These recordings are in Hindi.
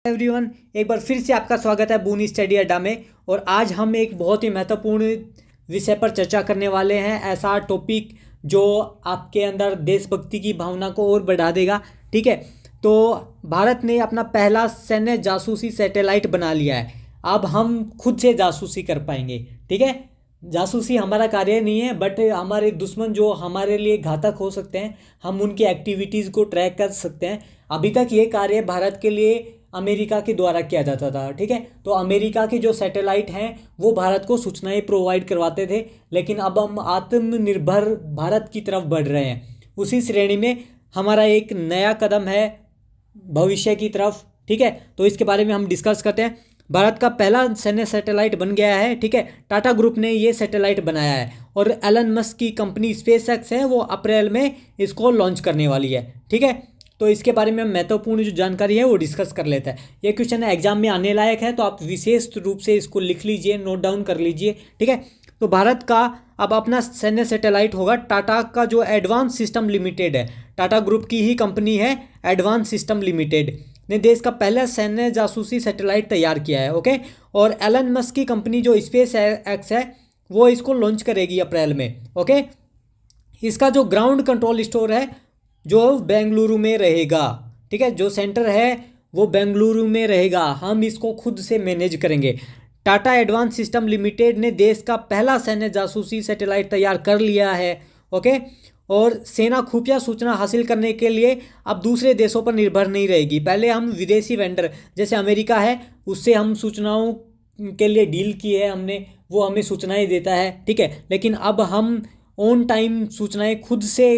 एवरीवन, एक बार फिर से आपका स्वागत है बूनी स्टडी अड्डा में। और आज हम एक बहुत ही महत्वपूर्ण विषय पर चर्चा करने वाले हैं। ऐसा टॉपिक जो आपके अंदर देशभक्ति की भावना को और बढ़ा देगा। ठीक है, तो भारत ने अपना पहला सैन्य जासूसी सैटेलाइट बना लिया है। अब हम खुद से जासूसी कर पाएंगे। ठीक है, जासूसी हमारा कार्य नहीं है, बट हमारे दुश्मन जो हमारे लिए घातक हो सकते हैं, हम उनकी एक्टिविटीज़ को ट्रैक कर सकते हैं। अभी तक ये कार्य भारत के लिए अमेरिका के द्वारा किया जाता था। ठीक है, तो अमेरिका के जो सैटेलाइट हैं वो भारत को सूचनाएं प्रोवाइड करवाते थे, लेकिन अब हम आत्मनिर्भर भारत की तरफ बढ़ रहे हैं। उसी श्रेणी में हमारा एक नया कदम है भविष्य की तरफ। ठीक है, तो इसके बारे में हम डिस्कस करते हैं। भारत का पहला सैन्य सैटेलाइट बन गया है। ठीक है, टाटा ग्रुप ने ये सैटेलाइट बनाया है और एलन मस्क की कंपनी स्पेसएक्स है वो अप्रैल में इसको लॉन्च करने वाली है। ठीक है, तो इसके बारे में महत्वपूर्ण जो जानकारी है वो डिस्कस कर लेते हैं। ये क्वेश्चन एग्जाम में आने लायक है, तो आप विशेष रूप से इसको लिख लीजिए, नोट डाउन कर लीजिए। ठीक है, तो भारत का अब अपना सैन्य सैटेलाइट होगा। टाटा का जो एडवांस सिस्टम लिमिटेड है, टाटा ग्रुप की ही कंपनी है एडवांस सिस्टम लिमिटेड, ने देश का पहला सैन्य जासूसी सैटेलाइट तैयार किया है। ओके, और एलन मस्क की कंपनी जो स्पेस एक्स है वो इसको लॉन्च करेगी अप्रैल में। ओके, इसका जो ग्राउंड कंट्रोल स्टोर है जो बेंगलुरु में रहेगा। ठीक है, जो सेंटर है वो बेंगलुरु में रहेगा। हम इसको खुद से मैनेज करेंगे। टाटा एडवांस सिस्टम लिमिटेड ने देश का पहला सैन्य जासूसी सैटेलाइट तैयार कर लिया है। ओके, और सेना खुफिया सूचना हासिल करने के लिए अब दूसरे देशों पर निर्भर नहीं रहेगी। पहले हम विदेशी वेंडर जैसे अमेरिका है उससे हम सूचनाओं के लिए डील की है हमने, वो हमें सूचनाएं देता है। ठीक है, लेकिन अब हम ऑन टाइम सूचनाएं खुद से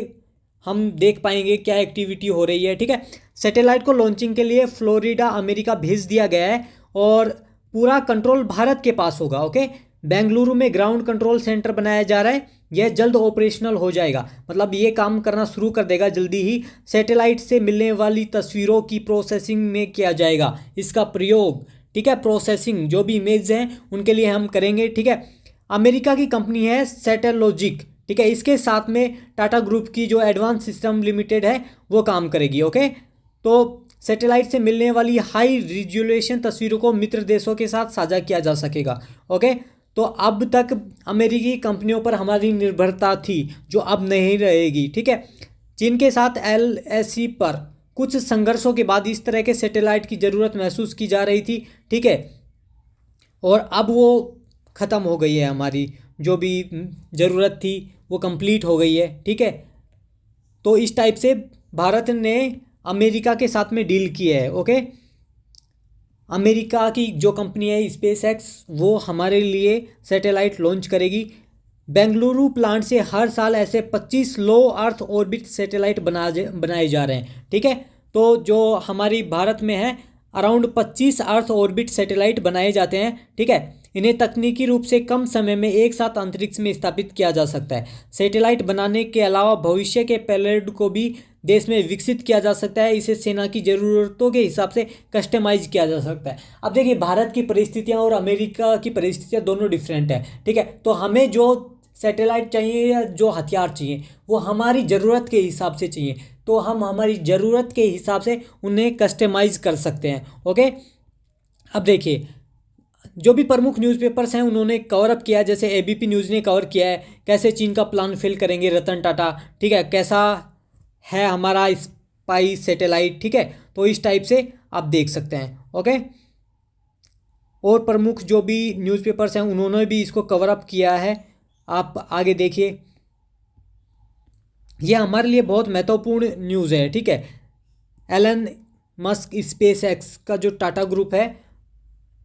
हम देख पाएंगे क्या एक्टिविटी हो रही है। ठीक है, सैटेलाइट को लॉन्चिंग के लिए फ्लोरिडा अमेरिका भेज दिया गया है और पूरा कंट्रोल भारत के पास होगा। ओके, बेंगलुरु में ग्राउंड कंट्रोल सेंटर बनाया जा रहा है, यह जल्द ऑपरेशनल हो जाएगा। मतलब ये काम करना शुरू कर देगा जल्दी ही। सैटेलाइट से मिलने वाली तस्वीरों की प्रोसेसिंग में किया जाएगा इसका प्रयोग। ठीक है, प्रोसेसिंग जो भी इमेज हैं उनके लिए हम करेंगे। ठीक है, अमेरिका की कंपनी है सैटेलॉजिक। ठीक है, इसके साथ में टाटा ग्रुप की जो एडवांस सिस्टम लिमिटेड है वो काम करेगी। ओके, तो सैटेलाइट से मिलने वाली हाई रिजोल्यूशन तस्वीरों को मित्र देशों के साथ साझा किया जा सकेगा। ओके, तो अब तक अमेरिकी कंपनियों पर हमारी निर्भरता थी जो अब नहीं रहेगी। ठीक है, चीन के साथ LAC पर कुछ संघर्षों के बाद इस तरह के सैटेलाइट की ज़रूरत महसूस की जा रही थी। ठीक है, और अब वो ख़त्म हो गई है। हमारी जो भी ज़रूरत थी वो कंप्लीट हो गई है। ठीक है, तो इस टाइप से भारत ने अमेरिका के साथ में डील की है। ओके, अमेरिका की जो कंपनी है स्पेस एक्स वो हमारे लिए सैटेलाइट लॉन्च करेगी। बेंगलुरु प्लांट से हर साल ऐसे 25 लो अर्थ ऑर्बिट सैटेलाइट बनाए जा रहे हैं। ठीक है, तो जो हमारी भारत में है अराउंड 25 अर्थ ऑर्बिट सैटेलाइट बनाए जाते हैं। ठीक है, इन्हें तकनीकी रूप से कम समय में एक साथ अंतरिक्ष में स्थापित किया जा सकता है। सैटेलाइट बनाने के अलावा भविष्य के पेलोड को भी देश में विकसित किया जा सकता है। इसे सेना की ज़रूरतों के हिसाब से कस्टमाइज किया जा सकता है। अब देखिए, भारत की परिस्थितियां और अमेरिका की परिस्थितियां दोनों डिफरेंट है। ठीक है, तो हमें जो सैटेलाइट चाहिए या जो हथियार चाहिए वो हमारी ज़रूरत के हिसाब से चाहिए, तो हम हमारी ज़रूरत के हिसाब से उन्हें कस्टमाइज कर सकते हैं। ओके, अब देखिए जो भी प्रमुख न्यूज़पेपर्स हैं उन्होंने कवर अप किया है। जैसे ABP न्यूज़ ने कवर किया है कैसे चीन का प्लान फेल करेंगे रतन टाटा। ठीक है, कैसा है हमारा स्पाई सैटेलाइट। ठीक है, तो इस टाइप से आप देख सकते हैं। ओके, और प्रमुख जो भी न्यूज़पेपर्स हैं उन्होंने भी इसको कवर अप किया है। आप आगे देखिए, यह हमारे लिए बहुत महत्वपूर्ण न्यूज़ है। ठीक है, एलन मस्क स्पेस एक्स का जो टाटा ग्रुप है,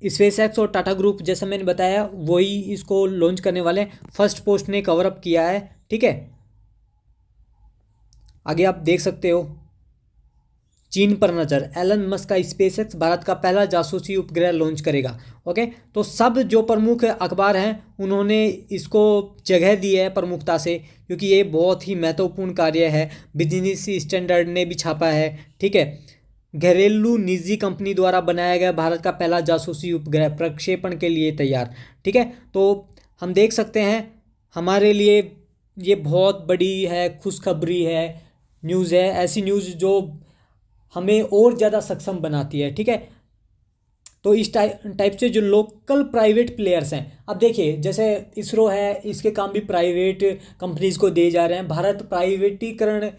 स्पेस एक्स और टाटा ग्रुप जैसा मैंने बताया वही इसको लॉन्च करने वाले हैं। फर्स्ट पोस्ट ने कवर अप किया है। ठीक है, आगे आप देख सकते हो। चीन पर नज़र, एलन मस्क का स्पेसएक्स भारत का पहला जासूसी उपग्रह लॉन्च करेगा। ओके, तो सब जो प्रमुख अखबार हैं उन्होंने इसको जगह दी है प्रमुखता से, क्योंकि ये बहुत ही महत्वपूर्ण कार्य है। बिजनेस स्टैंडर्ड ने भी छापा है। ठीक है, घरेलू निजी कंपनी द्वारा बनाया गया भारत का पहला जासूसी उपग्रह प्रक्षेपण के लिए तैयार। ठीक है, तो हम देख सकते हैं हमारे लिए ये बहुत बड़ी है, खुशखबरी है, न्यूज़ है। ऐसी न्यूज़ जो हमें और ज़्यादा सक्षम बनाती है। ठीक है, तो इस टाइप से जो लोकल प्राइवेट प्लेयर्स हैं, अब देखिए जैसे इसरो है, इसके काम भी प्राइवेट कंपनीज को दिए जा रहे हैं। भारत प्राइवेटीकरण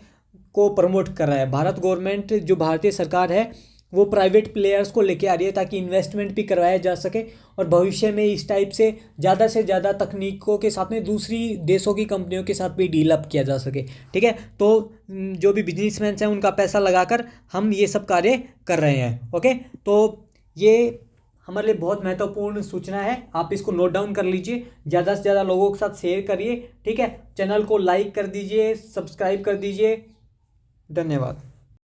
को प्रमोट कर रहा है। भारत गवर्नमेंट, जो भारतीय सरकार है, वो प्राइवेट प्लेयर्स को लेके आ रही है ताकि इन्वेस्टमेंट भी करवाया जा सके और भविष्य में इस टाइप से ज़्यादा तकनीकों के साथ में दूसरी देशों की कंपनियों के साथ भी डील अप किया जा सके। ठीक है, तो जो भी बिजनेसमैन हैं उनका पैसा लगाकर हम ये सब कार्य कर रहे हैं। ओके, तो ये हमारे लिए बहुत महत्वपूर्ण सूचना है, आप इसको नोट डाउन कर लीजिए, ज़्यादा से ज़्यादा लोगों के साथ शेयर करिए। ठीक है, चैनल को लाइक कर दीजिए, सब्सक्राइब कर दीजिए। धन्यवाद।